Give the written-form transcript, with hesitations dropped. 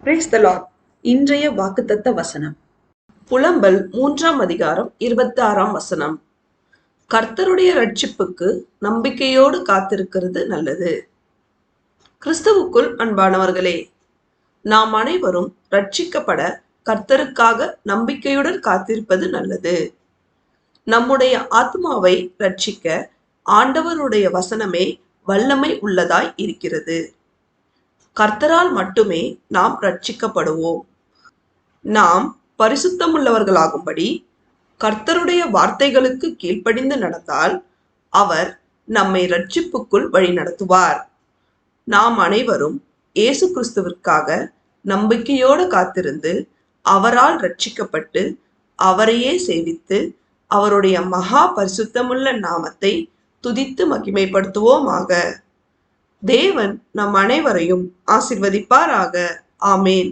Praise the Lord. இன்றைய வாக்குத்தத்த வசனம் புலம்பல் 3 அதிகாரம் 26 கர்த்தருடைய ரட்சிப்புக்கு நம்பிக்கையோடு காத்திருக்கிறது நல்லது. கிறிஸ்துவுக்குள் அன்பானவர்களே, நாம் அனைவரும் ரட்சிக்கப்பட கர்த்தருக்காக நம்பிக்கையுடன் காத்திருப்பது நல்லது. நம்முடைய ஆத்மாவை ரட்சிக்க ஆண்டவருடைய வசனமே வல்லமை உள்ளதாய் இருக்கிறது. கர்த்தரால் மட்டுமே நாம் ரட்சிக்கப்படுவோம். நாம் பரிசுத்தமுள்ளவர்களாகும்படி கர்த்தருடைய வார்த்தைகளுக்கு கீழ்ப்படிந்து நடந்தால் அவர் நம்மை ரட்சிப்புக்குள் வழி நடத்துவார். நாம் அனைவரும் இயேசு கிறிஸ்துவிற்காக நம்பிக்கையோடு காத்திருந்து அவரால் ரட்சிக்கப்பட்டு அவரையே சேவித்து அவருடைய மகா பரிசுத்தமுள்ள நாமத்தை துதித்து மகிமைப்படுத்துவோமாக. தேவன் நம் அனைவரையும் ஆசீர்வதிப்பாராக. ஆமேன்.